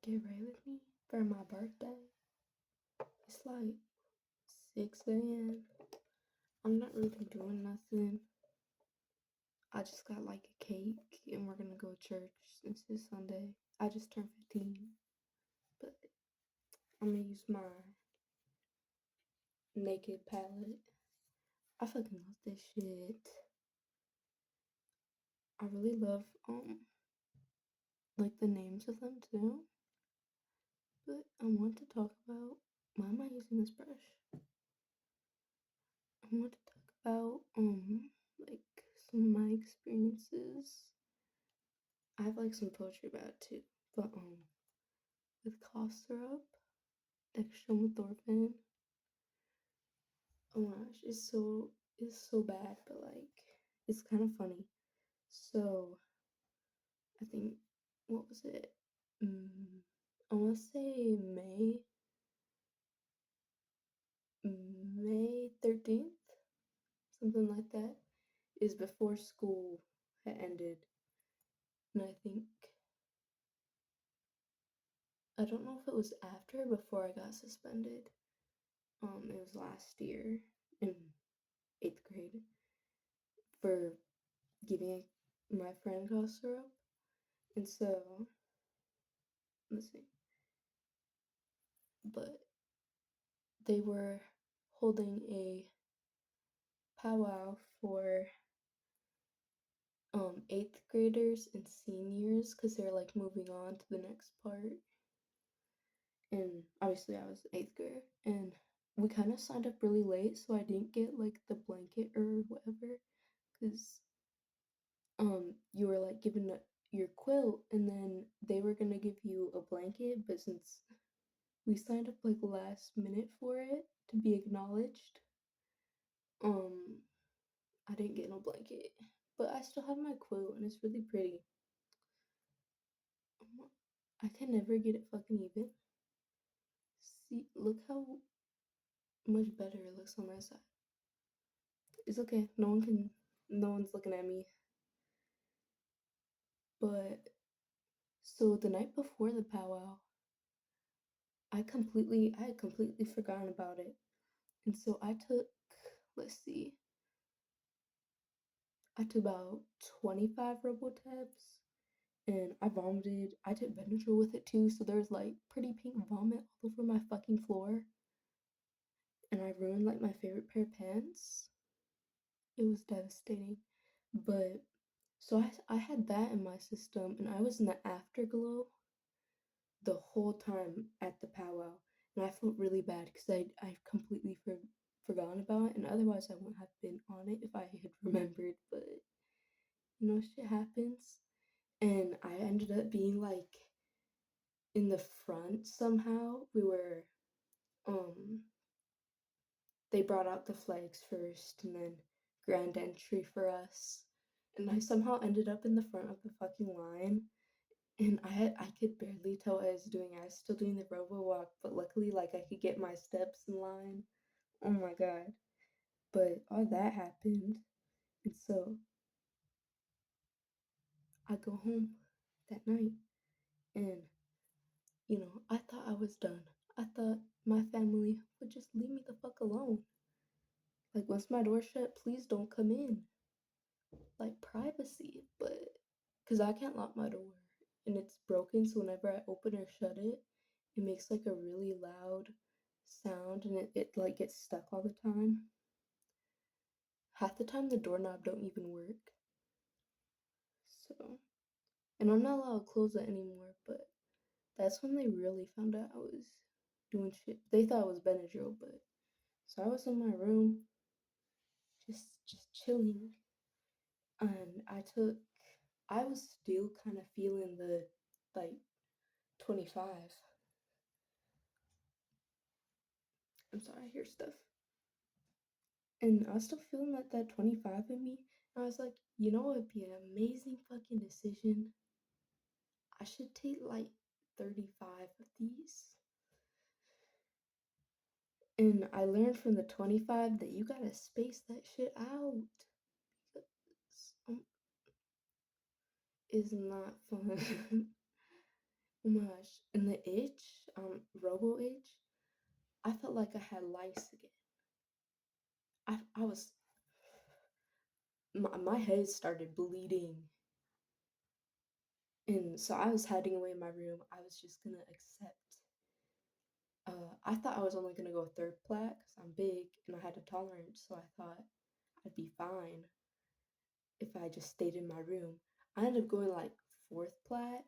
get right with me for my birthday. It's like 6 a.m. I'm not really doing nothing. I just got like a cake and we're gonna go to church since it's Sunday. I just turned 15, but I'm gonna use my naked palette. I fucking love this shit. I really love like the names of them too. But I want to talk about why am I using this brush? I want to talk about like some of my experiences. I have like some poetry about it too. But with cough syrup, dextromethorphan. Oh my gosh, it's so bad, but like it's kind of funny. So I think what was it? I want to say May 13th, something like that, is before school had ended, and I don't know if it was after or before I got suspended. It was last year in 8th grade for giving my friend cough syrup, and so let's see, but they were holding a powwow for 8th graders and seniors because they're like moving on to the next part. And obviously, I was 8th grade, and we kind of signed up really late, so I didn't get like the blanket or whatever because you were like given your quilt, and then they were gonna give you a blanket, but since we signed up like last minute for it to be acknowledged, um I didn't get no blanket, but I still have my quilt and it's really pretty. I can never get it fucking even. See, look how much better it looks on that side. It's okay. No one's looking at me. But so the night before the powwow, I had completely forgotten about it. And so let's see, I took about 25 Robotabs and I vomited. I took Benadryl with it too, so there's like pretty pink vomit all over my fucking floor. And I ruined like my favorite pair of pants. It was devastating. But so I had that in my system and I was in the afterglow the whole time at the powwow. And I felt really bad because I completely forgotten about it, and otherwise I wouldn't have been on it if I had remembered. But shit happens. And I ended up being like in the front somehow. Um they brought out the flags first and then grand entry for us. And I somehow ended up in the front of the fucking line. And I could barely tell what I was doing. I was still doing the robo walk, but luckily like I could get my steps in line. Oh my god. But all that happened. And so I go home that night and I thought I was done. I thought my family would just leave me the fuck alone. Like once my door shut, please don't come in. Like privacy, but because I can't lock my door and it's broken, so whenever I open or shut it, it makes like a really loud sound and it like gets stuck all the time. Half the time the doorknob don't even work. So, and I'm not allowed to close it anymore, but that's when they really found out I was doing shit. They thought it was Benadryl, but so I was in my room just chilling and I was still kind of feeling the like 25. I'm sorry, I hear stuff. And I was still feeling that 25 in me. And I was like, you know what would be an amazing fucking decision? I should take like 35 of these. And I learned from the 25 that you gotta space that shit out. Because it's not fun. Oh my gosh. And the itch, robo itch, I felt like I had lice again. I was, my head started bleeding. And so I was hiding away in my room. I was just gonna accept. I thought I was only gonna go third plat because I'm big and I had a tolerance, so I thought I'd be fine if I just stayed in my room. I ended up going like fourth plat.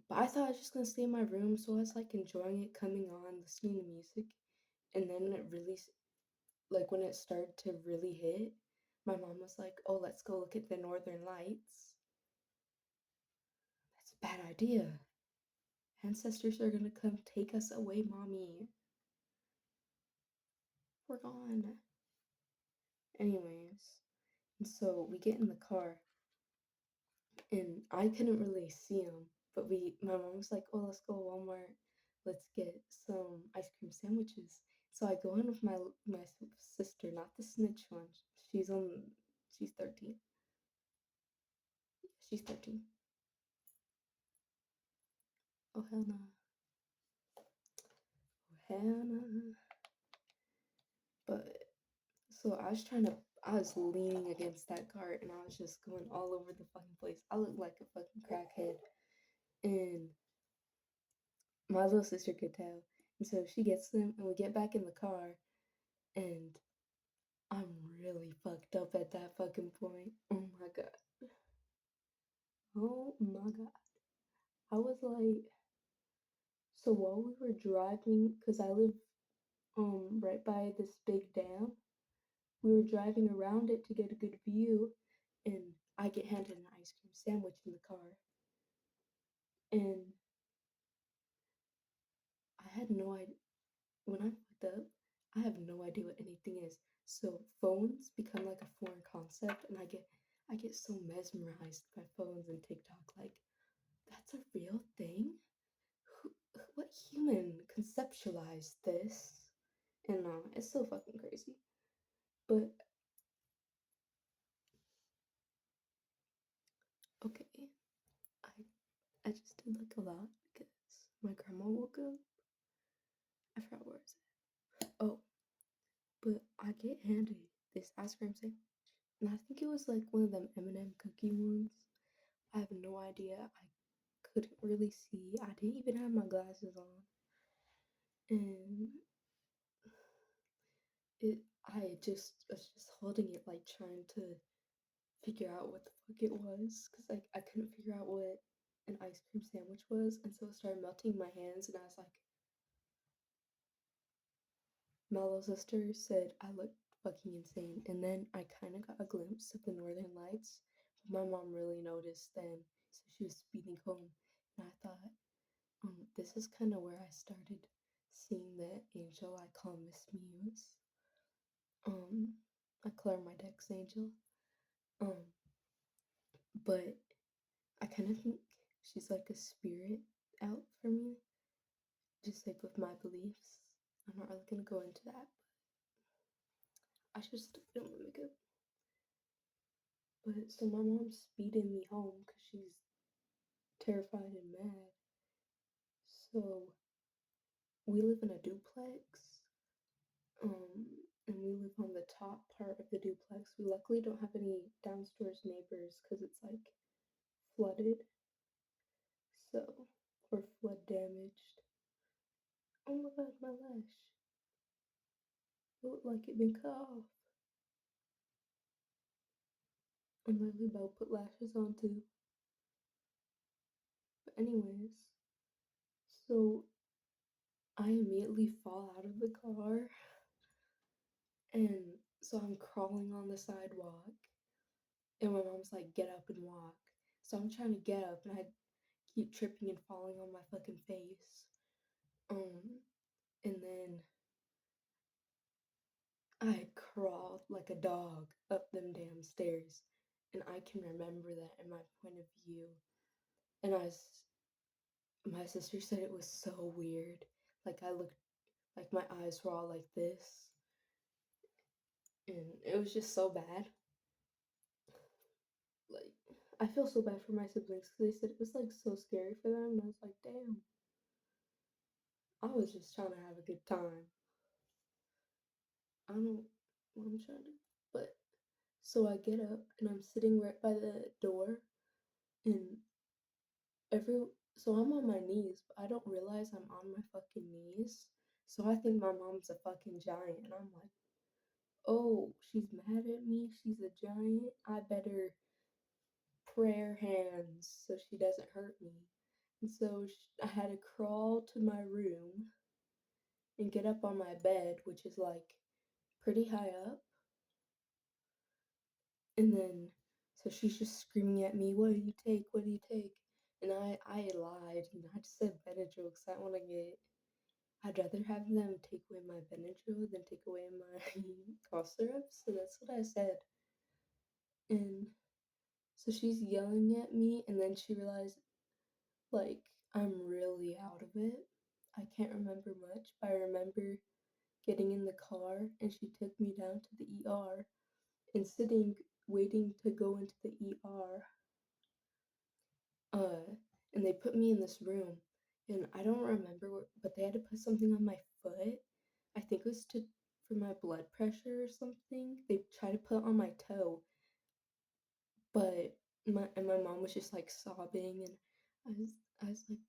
But I thought I was just gonna stay in my room, so I was like enjoying it, coming on, listening to music, and then it really, like when it started to really hit, my mom was like, "Oh, let's go look at the northern lights." That's a bad idea. Ancestors are gonna come take us away, mommy. We're gone. Anyways, and so we get in the car, and I couldn't really see him, but my mom was like, "Oh, let's go to Walmart. Let's get some ice cream sandwiches." So I go in with my sister, not the snitch one. She's on, she's 13. She's 13. Oh hell no. Oh hell no. But so I was leaning against that cart and I was just going all over the fucking place. I looked like a fucking crackhead. And my little sister could tell. And so she gets them and we get back in the car and I'm really fucked up at that fucking point. Oh my god. Oh my god. I was like, so while we were driving, because I live right by this big dam, we were driving around it to get a good view, and I get handed an ice cream sandwich in the car. And I had no idea, when I fucked up, I have no idea what anything is. So phones become like a foreign concept, and I get so mesmerized by phones and TikTok. Like, that's a real thing? What human conceptualized this? And it's so fucking crazy. But okay, I I just did like a lot because my grandma woke up. I forgot where it's at. Oh, but I get handed this ice cream sandwich, and I think it was like one of them M&M cookie ones. I have no idea. I couldn't really see. I didn't even have my glasses on, and it. I just was just holding it, like trying to figure out what the fuck it was, cause like I couldn't figure out what an ice cream sandwich was, and so it started melting in my hands, and I was like, my little sister said I looked fucking insane, and then I kind of got a glimpse of the northern lights. But my mom really noticed then, so she was speeding home, and I thought, this is kind of where I started seeing the angel I call Miss Muse. I call her my Dex angel. Um, but I kind of think she's like a spirit out for me, just like with my beliefs. I'm not really gonna go into that, but I should still film my makeup. But so my mom's speeding me home because she's terrified and mad. So we live in a duplex, and we live on the top part of the duplex. We luckily don't have any downstairs neighbors because it's like flooded, so or flood damaged. Oh my god, my lash! It looked like it been cut off. I'm literally about to put lashes on too. But anyways, so I immediately fall out of the car, and so I'm crawling on the sidewalk, and my mom's like, "Get up and walk." So I'm trying to get up, and I keep tripping and falling on my fucking face. And then I crawled like a dog up them damn stairs, and I can remember that in my point of view. And my sister said it was so weird. Like I looked, like my eyes were all like this, and it was just so bad. Like I feel so bad for my siblings because they said it was like so scary for them, and I was like, damn. I was just trying to have a good time. I don't know what I'm trying to, but so I get up and I'm sitting right by the door, and every so I'm on my knees, but I don't realize I'm on my fucking knees. So I think my mom's a fucking giant, and I'm like, oh, she's mad at me. She's a giant. I better prayer hands so she doesn't hurt me. And so I had to crawl to my room and get up on my bed, which is like pretty high up. And then, so she's just screaming at me, "What do you take? What do you take?" And I lied and I just said Benadryl because I want to get. I'd rather have them take away my Benadryl than take away my cough syrup. So that's what I said. And so she's yelling at me, and then she realized, like, I'm really out of it. I can't remember much, but I remember getting in the car and she took me down to the ER and sitting, waiting to go into the ER. Uh, and they put me in this room, and I don't remember what, but they had to put something on my foot. I think it was to for my blood pressure or something. They tried to put it on my toe, but my mom was just like sobbing, and I was like,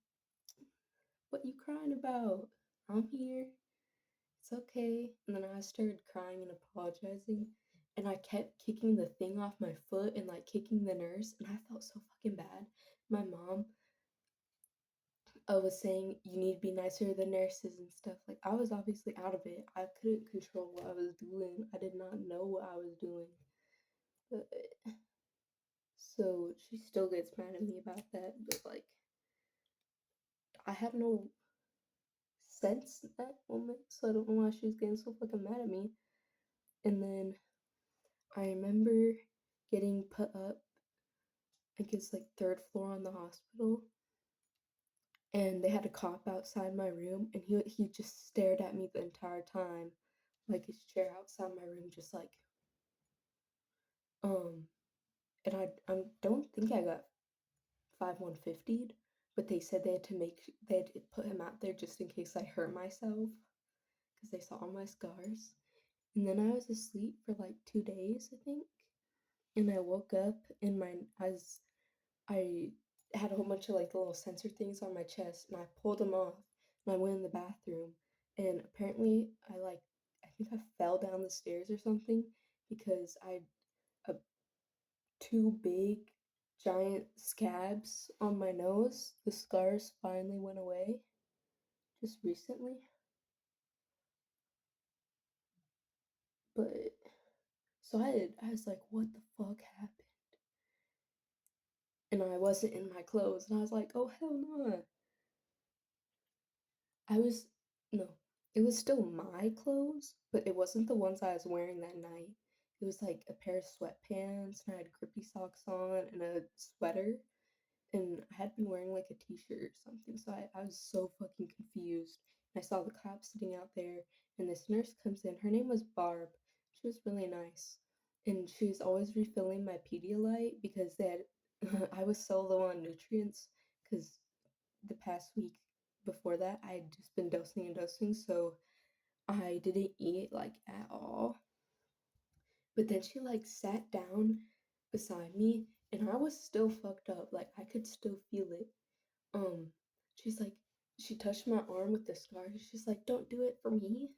"What you crying about? I'm here. It's okay." And then I started crying and apologizing, and I kept kicking the thing off my foot and like kicking the nurse, and I felt so fucking bad. My mom was saying you need to be nicer to the nurses and stuff. Like I was obviously out of it. I couldn't control what I was doing. I did not know what I was doing. But so she still gets mad at me about that. But like I had no sense in that moment, so I don't know why she was getting so fucking mad at me. And then I remember getting put up against like third floor on the hospital, and they had a cop outside my room, and he just stared at me the entire time, like his chair outside my room, just like um. And I don't think I got 5150'd, but they said they had to put him out there just in case I hurt myself, because they saw my scars. And then I was asleep for like 2 days, I think, and I woke up and I had a whole bunch of like little sensor things on my chest, and I pulled them off, and I went in the bathroom, and apparently I think I fell down the stairs or something because I had two big giant scabs on my nose. The scars finally went away just recently, but so I was like, what the fuck happened? And I wasn't in my clothes, and I was like, oh hell no. I was no, it was still my clothes, but it wasn't the ones I was wearing that night. It was like a pair of sweatpants, and I had grippy socks on and a sweater, and I had been wearing like a t-shirt or something. So I was so fucking confused. And I saw the cop sitting out there, and this nurse comes in. Her name was Barb. She was really nice, and she was always refilling my Pedialyte because they had I was so low on nutrients because the past week before that I had just been dosing and dosing, so I didn't eat like at all. But then she like sat down beside me, and I was still fucked up. Like I could still feel it. Um, she's like, she touched my arm with the scar. She's like, "Don't do it for me.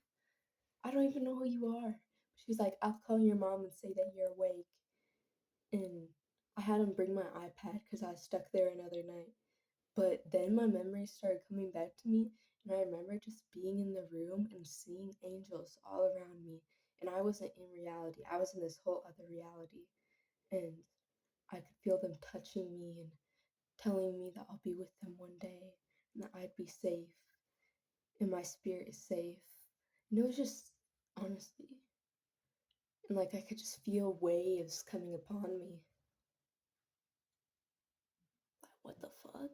I don't even know who you are." She's like, "I'll call your mom and say that you're awake." And I had him bring my iPad because I was stuck there another night. But then my memories started coming back to me, and I remember just being in the room and seeing angels all around me. And I wasn't in reality, I was in this whole other reality. And I could feel them touching me and telling me that I'll be with them one day and that I'd be safe and my spirit is safe. And it was just, honestly, and like I could just feel waves coming upon me. Like, what the fuck?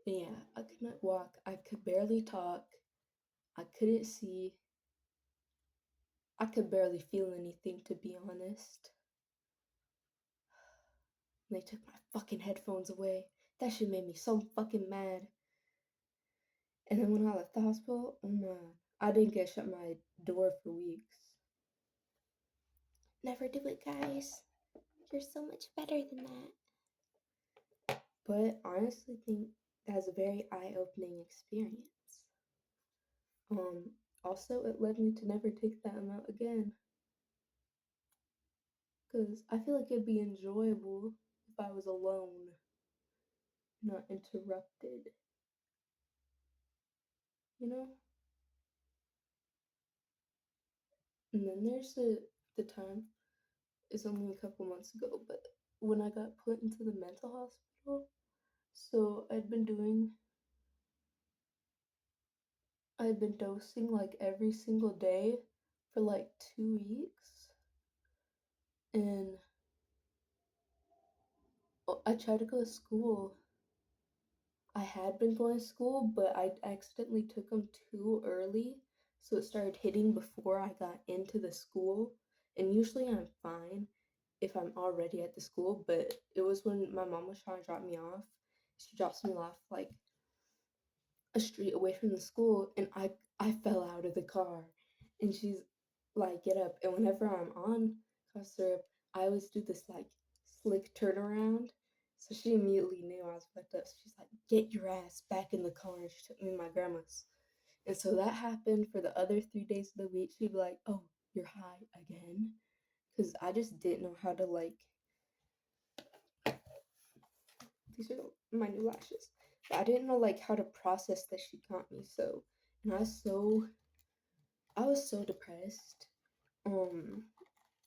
And yeah, I couldn't walk, I could barely talk, I couldn't see, I could barely feel anything, to be honest. and they took my fucking headphones away. That shit made me so fucking mad. And then when I left the hospital, oh my, I didn't get shut my door for weeks. Never do it, guys. You're so much better than that. But I honestly think that was a very eye-opening experience. Also, it led me to never take that amount again. Because I feel like it'd be enjoyable if I was alone, not interrupted. You know? And then there's the time, it's only a couple months ago, but when I got put into the mental hospital, so I'd been dosing like every single day for like 2 weeks, and I tried to go to school. I had been going to school, but I accidentally took them too early, so it started hitting before I got into the school. And usually I'm fine if I'm already at the school, but it was when my mom was trying to drop me off. She drops me off like a street away from the school, and I fell out of the car, and she's like, "Get up!" And whenever I'm on cough syrup, I always do this like slick turnaround. So she immediately knew I was fucked up. So she's like, "Get your ass back in the car!" And she took me to my grandma's. And so that happened for the other 3 days of the week. She'd be like, "Oh, you're high again," because I just didn't know how to like. These are my new lashes. But I didn't know like how to process that she got me. So, and I was so depressed. Um,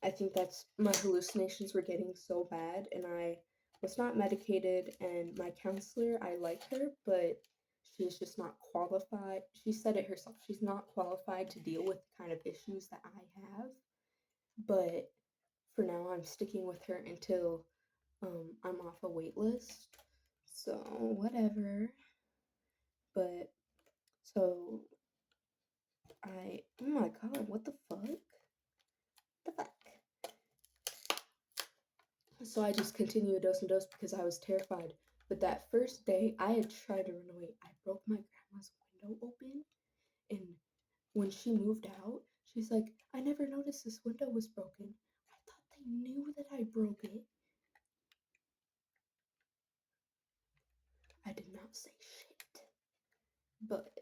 I think that's my hallucinations were getting so bad, and I was not medicated. And my counselor, I like her, but she's just not qualified. She said it herself. She's not qualified to deal with the kind of issues that I have. But for now, I'm sticking with her until I'm off a wait list. So whatever. But so oh my god, what the fuck? The fuck? So I just continued dose and dose because I was terrified. But that first day, I had tried to run away. I broke my grandma's window open, and when she moved out, she's like, "I never noticed this window was broken." I thought they knew that I broke it. I did not say shit. But,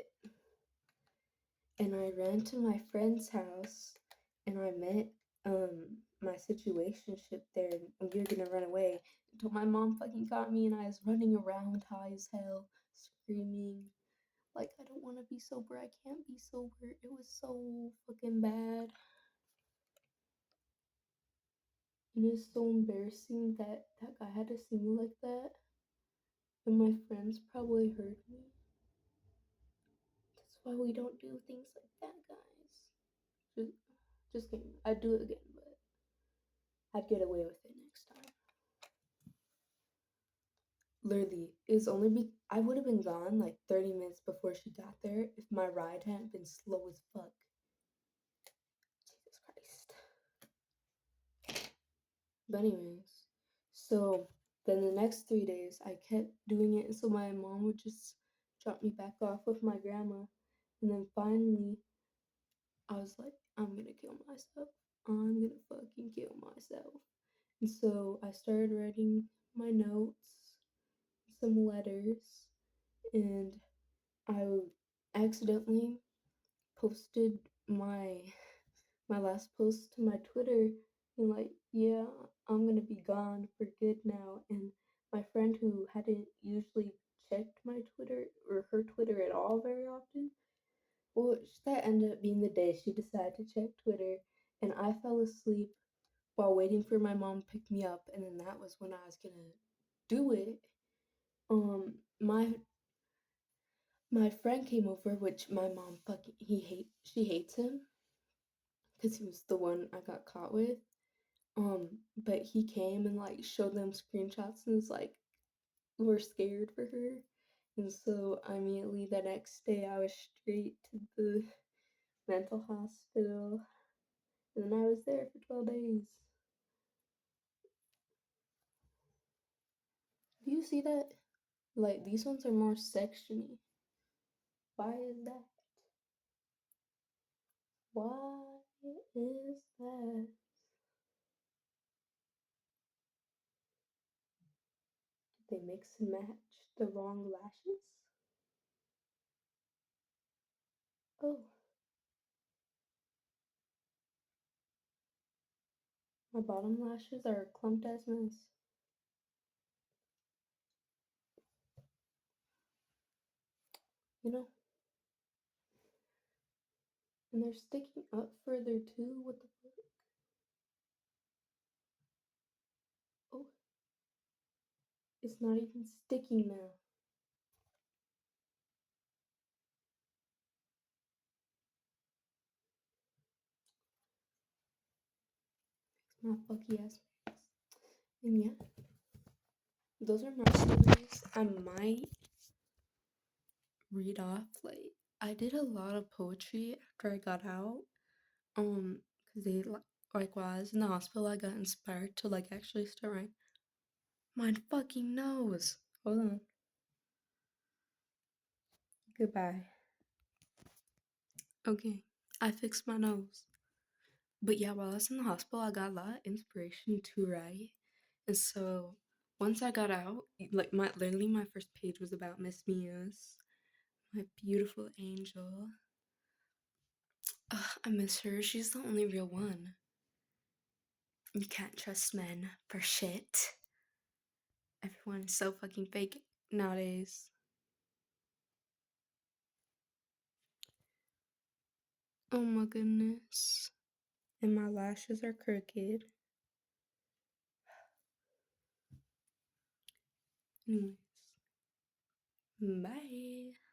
and I ran to my friend's house, and I met my situationship there, and we were gonna run away until my mom fucking got me, and I was running around high as hell, screaming like, "I don't want to be sober. I can't be sober." It was so fucking bad. And it's so embarrassing that that guy had to see me like that, and my friends probably heard me. That's why we don't do things like that, guys. Just, just kidding. I'd do it again, but I'd get away with it next time. Literally, it's only I would have been gone like 30 minutes before she got there if my ride hadn't been slow as fuck. Jesus Christ. But anyways, so then the next 3 days I kept doing it, and so my mom would just drop me back off with my grandma, and then finally I was like, "I'm gonna kill myself. I'm gonna fucking kill myself." And so I started writing my notes, some letters, and I accidentally posted my last post to my Twitter, and like, "Yeah, I'm gonna be gone for good now." And my friend who hadn't usually checked my Twitter or her Twitter at all very often, well, that ended up being the day she decided to check Twitter, and I fell asleep while waiting for my mom to pick me up, and then that was when I was gonna do it. My friend came over, which my mom fucking she hates him because he was the one I got caught with. But he came and like showed them screenshots and was like, "We're scared for her." And so immediately the next day I was straight to the mental hospital, and then I was there for 12 days. Do you see that? Like, these ones are more sectiony. Why is that? Why is that? Did they mix and match the wrong lashes? Oh, my bottom lashes are a clumped ass mess. You know? And they're sticking up further too. What the fuck? Oh, it's not even sticking now. My fucky ass face. And yeah, those are my stories. I might read off, like, I did a lot of poetry after I got out. Cause they like while I was in the hospital, I got inspired to like actually start writing. My fucking nose. Hold on. Goodbye. Okay, I fixed my nose. But yeah, while I was in the hospital, I got a lot of inspiration to write. And so once I got out, like literally my first page was about Miss Mia's, my beautiful angel. Ugh, I miss her. She's the only real one. You can't trust men for shit. Everyone is so fucking fake nowadays. Oh my goodness. And my lashes are crooked. Anyways, bye.